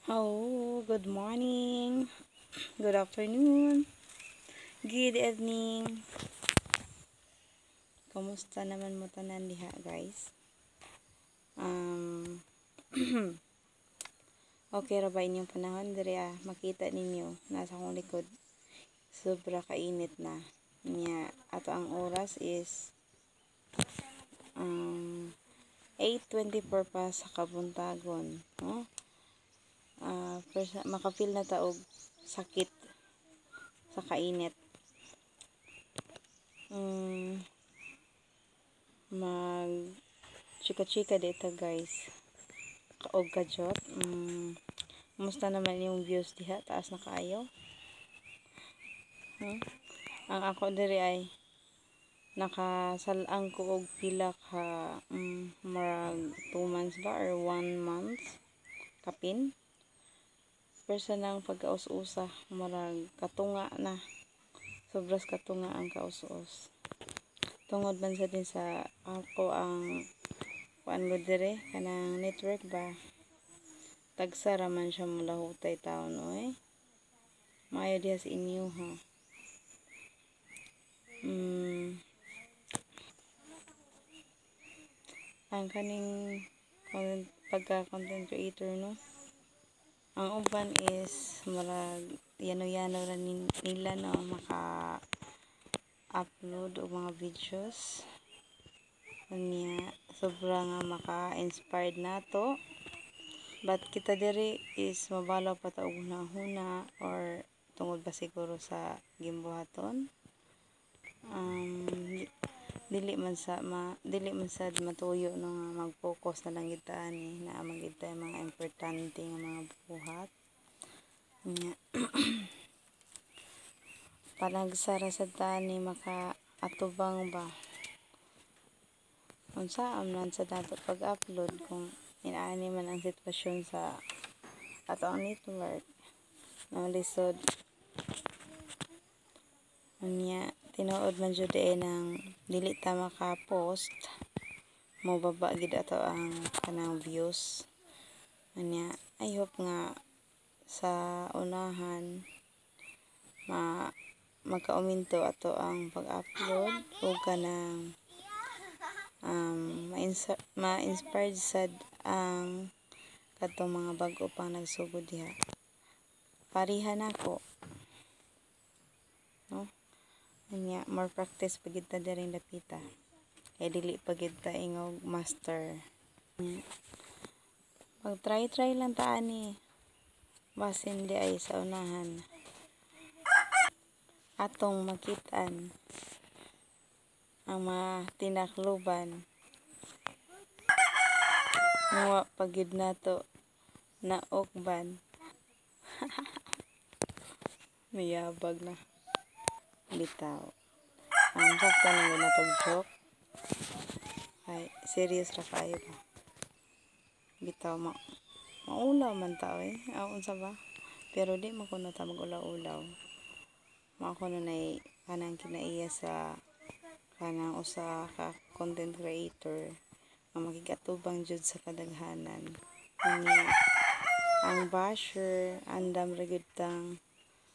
Oh, good morning, good afternoon, good evening. Kamusta naman mo tanan diha, guys? Um, okay ra ba inyong panahon diri makita ninyo nasa akong likod. Sobra kainit na. Nya ato ang oras is 8:24 pa sa kabuntagon, no? Makafeel na taog sakit sa kainit. Mag chika-chika dito, guys. Kaog kajot. Kumusta naman yung views diha? Taas na kaayo. Ang ako diri ay nakasalang ko og pila ka marag 2 months ba or 1 month kapin. Persa nang pagkaus-usa marag katunga na. Sobras katunga ang kaus-us. Tungod man sa din sa ako ang kuan ko diri kanang network ba. Tagsa ra man siya mulahutay taon oy. Maayo diha sa inyo ha. Ang kaning pagka-content creator, no? Ang uban is marag yano-yano ra nila, no, maka-upload og mga videos. Unya sobra nga maka-inspired nato. But kita diri is mabalaw pa ta og hunahuna or tungod ba siguro sa gimbuhaton. Dili man sad matuyo no nga mag-focus na lang gid ta ani na magid ta mga importante nga mga buhat. Nya panagsara sad ta ni maka-atubang ba. Unsa man sa dato pag-upload kung inaani man ang sitwasyon sa ato ang network ng lisod. Unya tinuod man jud nang dili ta maka-post mo baba gid ato ang kanang views. Unya I hope nga sa unahan magka-uminto ato ang pag-upload o kanang ma-inspired sad ang katong mga bag-o pang nagsugod diha. Parihan ako, no? Anya more practice pagid ta diring dapita. Kay dili pagid ta ingog master. Pag-try lang ta ani. Basin di ay sa unahan. Atong makitaan ang matinakluban. Nga pagid nato naokban. Mayabag na. Bitaw. Ang sakta nang natag-joke. Ay, serious ra kayo ba? Bitaw maulaw man ta eh. Unsa ba? Pero di man kuno ta mag-ulaw-ulaw. Mao kuno nay kanang kinaiya sa kanang usa ka content creator nga makikatubang jud sa kadaghanan. Ang basher andam ra gyud tang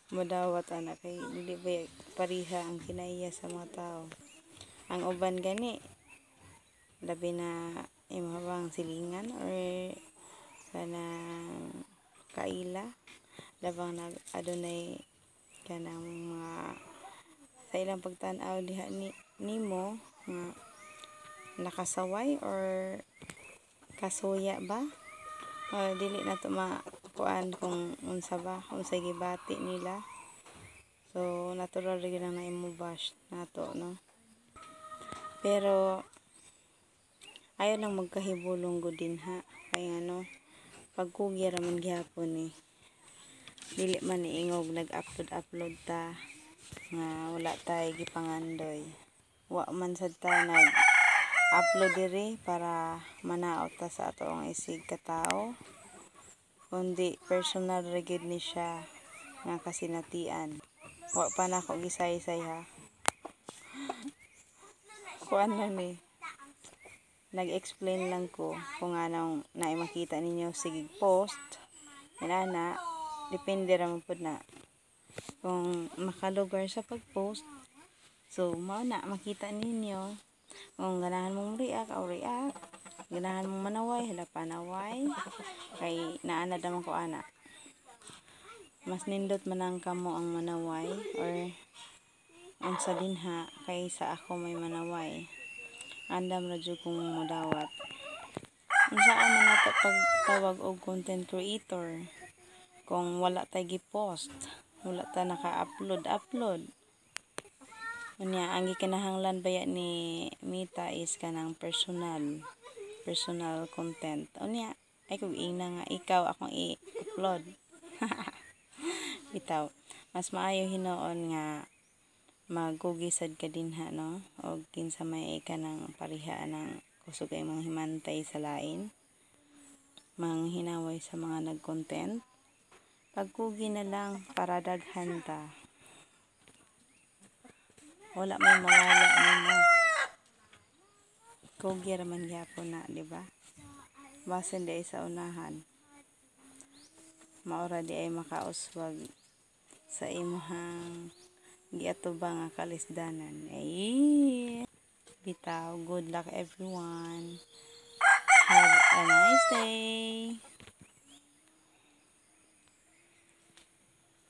modawat ana kay dili ba pariha ang kinaiya sa mga tao. Ang uban gani labi na imhabang silingan or kanang kaila labang adunay kanang mga sa ilang pagtan-aw diha nimo nga nakasaway or kasuya ba dili na to makuan kung unsa ba unsay gibati nila. So natural rin lang na imo-bash nato, no? Pero ayaw lang magkahibulong gud din ha kay ano pagkugya ra man gyapon eh. Dili man iingog nag-upload ta nga wala tay gipangandoy. Wa man sad ta nag-upload diri para manaot ta sa ato ang isig ka tao. Kundi personal ra gyud ni siya nga kasinatian. Wa pa na ako gisay-say ha. Kuan lang ni. Nag-explain lang ko kung anong makita ninyo sige post Inana, depende ra man pud na kung makalugar sa pag-post. So, mao na makita ninyo kung ganahan mong react o react, ganahan mong manaway, hala panaway. Kay naanad naman ko ana. Mas nindot man ang kamo ang manaway or unsa dinha kaysa ako may manaway. Andam ra jud kong modawat. Unsaan man nato pagtawag og content creator kung wala tay gi-post, wala ta naka-upload. Unya ang gikinahanglan baya ni Mita is kanang personal content. Unya ay kung ina nga ikaw akong i-upload. Bitaw, mas maayo hinuon nga magkugisad ka dinha no og kinsa may ka ng pariha ng kusog ay mga himantay sa lain, mga hinaway sa mga nag-content. Pagkugi na lang para daghan ta. Wala may mawala nimo. Kugi ra man gyapon na, di ba? Basin di ay sa unahan. Maura di ay makauswag sa imong giatubang nga kalisdanan. Ay, bitaw, good luck everyone. Have a nice day.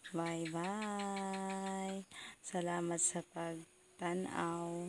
Bye-bye. Salamat sa pagtanaw.